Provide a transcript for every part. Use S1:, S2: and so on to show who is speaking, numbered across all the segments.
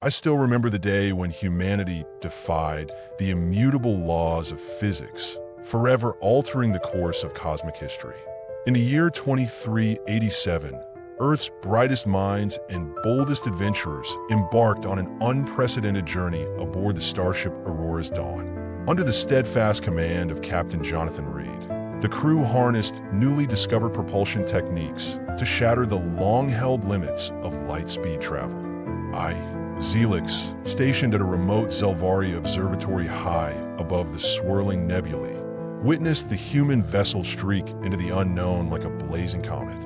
S1: I still remember the day when humanity defied the immutable laws of physics, forever altering the course of cosmic history. In the year 2387, Earth's brightest minds and boldest adventurers embarked on an unprecedented journey aboard the starship Aurora's Dawn. Under the steadfast command of Captain Jonathan Reed, the crew harnessed newly discovered propulsion techniques to shatter the long-held limits of light-speed travel. Xelix, stationed at a remote Zelvarri observatory high above the swirling nebulae, witnessed the human vessel streak into the unknown like a blazing comet.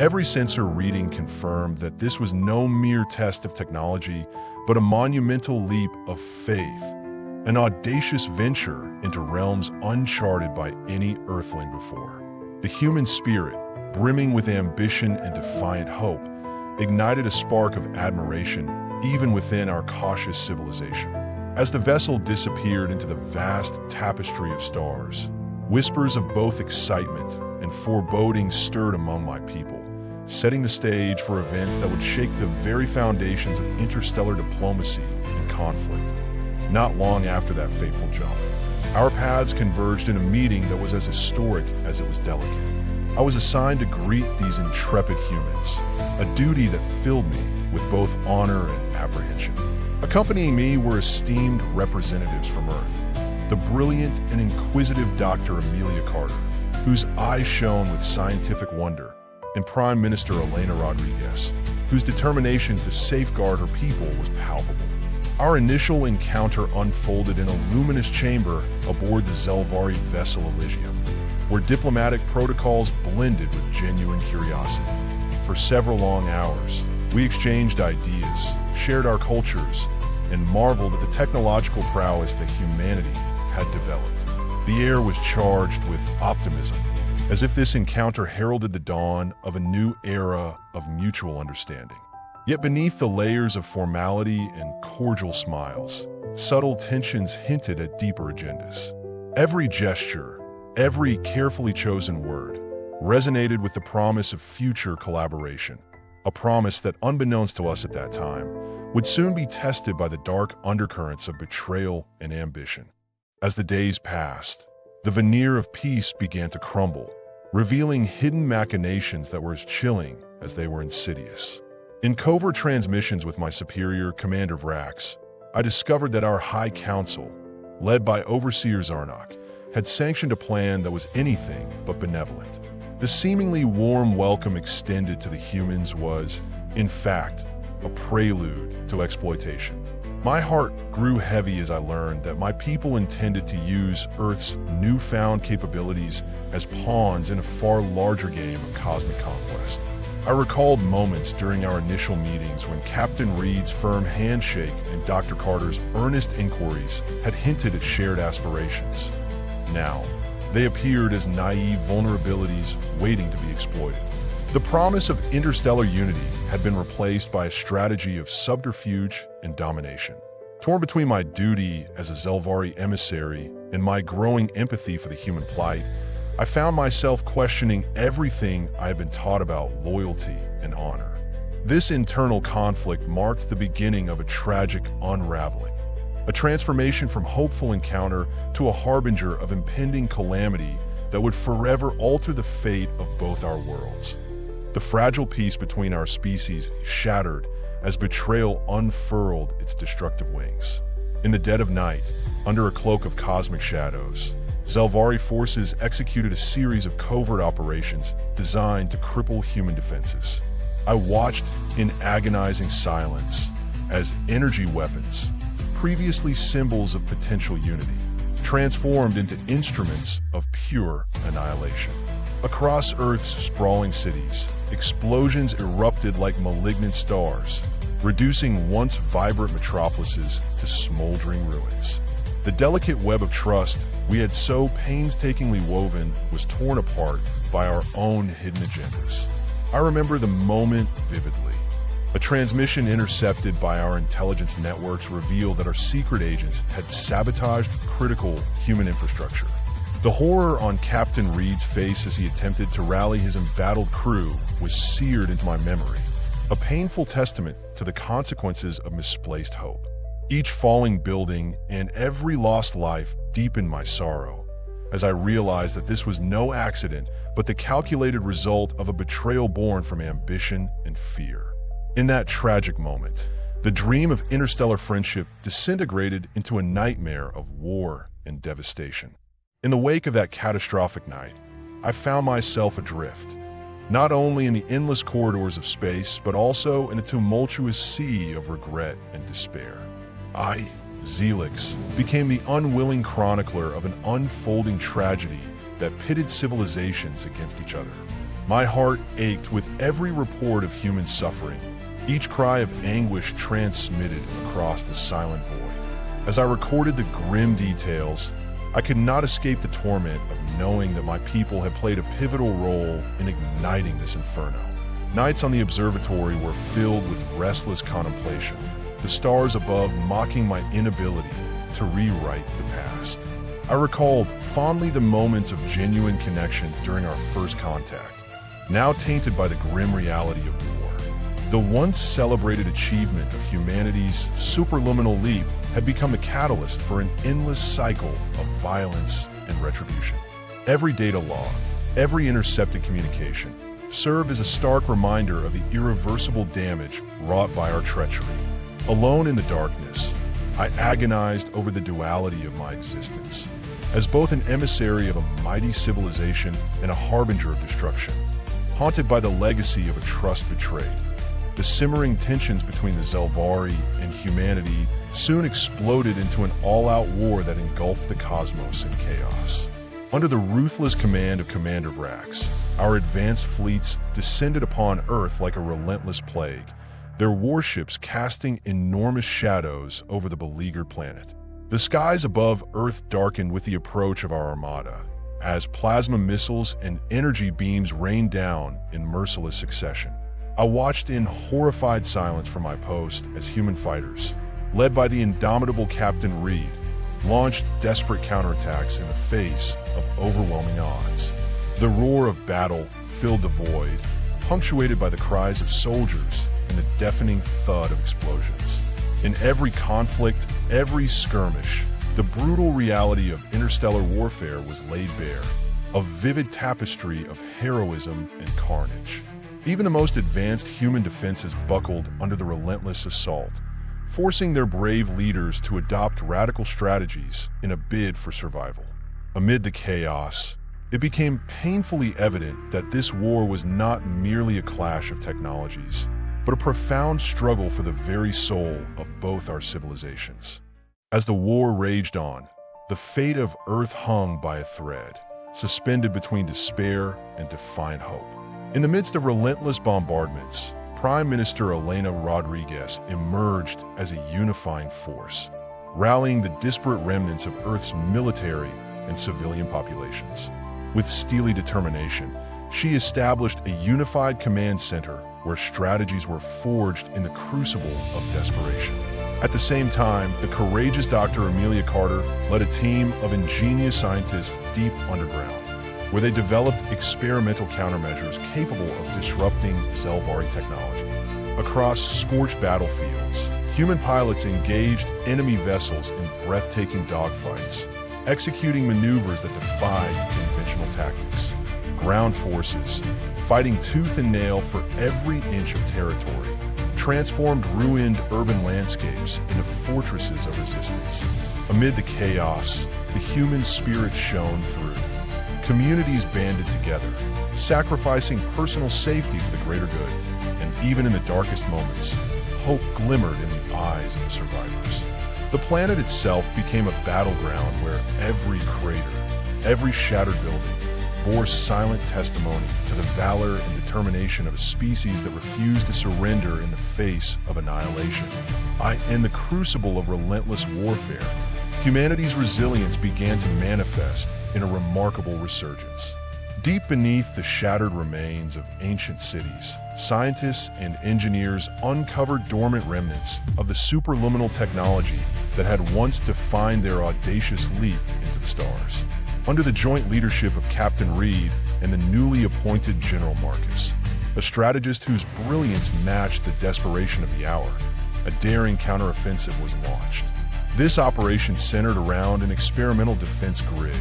S1: Every sensor reading confirmed that this was no mere test of technology, but a monumental leap of faith, an audacious venture into realms uncharted by any Earthling before. The human spirit, brimming with ambition and defiant hope, ignited a spark of admiration even within our cautious civilization. As the vessel disappeared into the vast tapestry of stars, whispers of both excitement and foreboding stirred among my people, setting the stage for events that would shake the very foundations of interstellar diplomacy and conflict. Not long after that fateful jump, our paths converged in a meeting that was as historic as it was delicate. I was assigned to greet these intrepid humans, a duty that filled me with both honor and apprehension. Accompanying me were esteemed representatives from Earth, the brilliant and inquisitive Dr. Amelia Carter, whose eyes shone with scientific wonder, and Prime Minister Elena Rodriguez, whose determination to safeguard her people was palpable. Our initial encounter unfolded in a luminous chamber aboard the Zelvarri vessel Elysium, where diplomatic protocols blended with genuine curiosity. For several long hours, we exchanged ideas, shared our cultures, and marveled at the technological prowess that humanity had developed. The air was charged with optimism, as if this encounter heralded the dawn of a new era of mutual understanding. Yet beneath the layers of formality and cordial smiles, subtle tensions hinted at deeper agendas. Every gesture, every carefully chosen word, resonated with the promise of future collaboration, a promise that, unbeknownst to us at that time, would soon be tested by the dark undercurrents of betrayal and ambition. As the days passed, the veneer of peace began to crumble, revealing hidden machinations that were as chilling as they were insidious. In covert transmissions with my superior, Commander Vrax, I discovered that our High Council, led by Overseer Zarnok, had sanctioned a plan that was anything but benevolent. The seemingly warm welcome extended to the humans was, in fact, a prelude to exploitation. My heart grew heavy as I learned that my people intended to use Earth's newfound capabilities as pawns in a far larger game of cosmic conquest. I recalled moments during our initial meetings when Captain Reed's firm handshake and Dr. Carter's earnest inquiries had hinted at shared aspirations. Now, they appeared as naive vulnerabilities waiting to be exploited. The promise of interstellar unity had been replaced by a strategy of subterfuge and domination. Torn between my duty as a Zelvarri emissary and my growing empathy for the human plight, I found myself questioning everything I had been taught about loyalty and honor. This internal conflict marked the beginning of a tragic unraveling, a transformation from hopeful encounter to a harbinger of impending calamity that would forever alter the fate of both our worlds. The fragile peace between our species shattered as betrayal unfurled its destructive wings. In the dead of night, under a cloak of cosmic shadows, Zelvarri forces executed a series of covert operations designed to cripple human defenses. I watched in agonizing silence as energy weapons, previously symbols of potential unity, transformed into instruments of pure annihilation. Across Earth's sprawling cities, explosions erupted like malignant stars, reducing once vibrant metropolises to smoldering ruins. The delicate web of trust we had so painstakingly woven was torn apart by our own hidden agendas. I remember the moment vividly. A transmission intercepted by our intelligence networks revealed that our secret agents had sabotaged critical human infrastructure. The horror on Captain Reed's face as he attempted to rally his embattled crew was seared into my memory, a painful testament to the consequences of misplaced hope. Each falling building and every lost life deepened my sorrow, as I realized that this was no accident, but the calculated result of a betrayal born from ambition and fear. In that tragic moment, the dream of interstellar friendship disintegrated into a nightmare of war and devastation. In the wake of that catastrophic night, I found myself adrift, not only in the endless corridors of space, but also in a tumultuous sea of regret and despair. I, Xelix, became the unwilling chronicler of an unfolding tragedy that pitted civilizations against each other. My heart ached with every report of human suffering, each cry of anguish transmitted across the silent void. As I recorded the grim details, I could not escape the torment of knowing that my people had played a pivotal role in igniting this inferno. Nights on the observatory were filled with restless contemplation, the stars above mocking my inability to rewrite the past. I recalled fondly the moments of genuine connection during our first contact, now tainted by the grim reality of war. The once celebrated achievement of humanity's superluminal leap had become the catalyst for an endless cycle of violence and retribution. Every data log, every intercepted communication, served as a stark reminder of the irreversible damage wrought by our treachery. Alone in the darkness, I agonized over the duality of my existence, as both an emissary of a mighty civilization and a harbinger of destruction, haunted by the legacy of a trust betrayed. The simmering tensions between the Zelvarri and humanity soon exploded into an all-out war that engulfed the cosmos in chaos. Under the ruthless command of Commander Vrax, our advanced fleets descended upon Earth like a relentless plague, their warships casting enormous shadows over the beleaguered planet. The skies above Earth darkened with the approach of our armada, as plasma missiles and energy beams rained down in merciless succession. I watched in horrified silence from my post as human fighters, led by the indomitable Captain Reed, launched desperate counterattacks in the face of overwhelming odds. The roar of battle filled the void, punctuated by the cries of soldiers and the deafening thud of explosions. In every conflict, every skirmish, the brutal reality of interstellar warfare was laid bare, a vivid tapestry of heroism and carnage. Even the most advanced human defenses buckled under the relentless assault, forcing their brave leaders to adopt radical strategies in a bid for survival. Amid the chaos, it became painfully evident that this war was not merely a clash of technologies, but a profound struggle for the very soul of both our civilizations. As the war raged on, the fate of Earth hung by a thread, suspended between despair and defiant hope. In the midst of relentless bombardments, Prime Minister Elena Rodriguez emerged as a unifying force, rallying the disparate remnants of Earth's military and civilian populations. With steely determination, she established a unified command center where strategies were forged in the crucible of desperation. At the same time, the courageous Dr. Amelia Carter led a team of ingenious scientists deep underground, where they developed experimental countermeasures capable of disrupting Zelvarri technology. Across scorched battlefields, human pilots engaged enemy vessels in breathtaking dogfights, executing maneuvers that defied conventional tactics. Ground forces, fighting tooth and nail for every inch of territory, transformed ruined urban landscapes into fortresses of resistance. Amid the chaos, the human spirit shone through. Communities banded together, sacrificing personal safety for the greater good, and even in the darkest moments, hope glimmered in the eyes of the survivors. The planet itself became a battleground where every crater, every shattered building, bore silent testimony to the valor and determination of a species that refused to surrender in the face of annihilation. In the crucible of relentless warfare, humanity's resilience began to manifest in a remarkable resurgence. Deep beneath the shattered remains of ancient cities, scientists and engineers uncovered dormant remnants of the superluminal technology that had once defined their audacious leap into the stars. Under the joint leadership of Captain Reed and the newly appointed General Marcus, a strategist whose brilliance matched the desperation of the hour. A daring counteroffensive was launched. This operation centered around an experimental defense grid,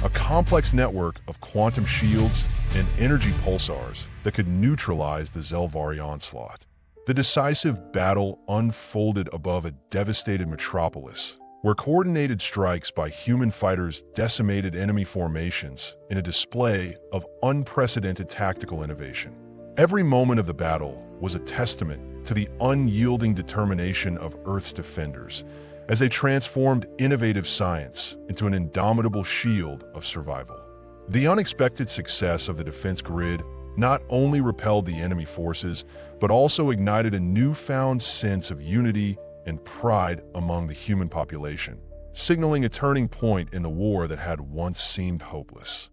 S1: a complex network of quantum shields and energy pulsars that could neutralize the Zelvarri onslaught. The decisive battle unfolded above a devastated metropolis, where coordinated strikes by human fighters decimated enemy formations in a display of unprecedented tactical innovation. Every moment of the battle was a testament to the unyielding determination of Earth's defenders as they transformed innovative science into an indomitable shield of survival. The unexpected success of the defense grid not only repelled the enemy forces, but also ignited a newfound sense of unity and pride among the human population, signaling a turning point in the war that had once seemed hopeless.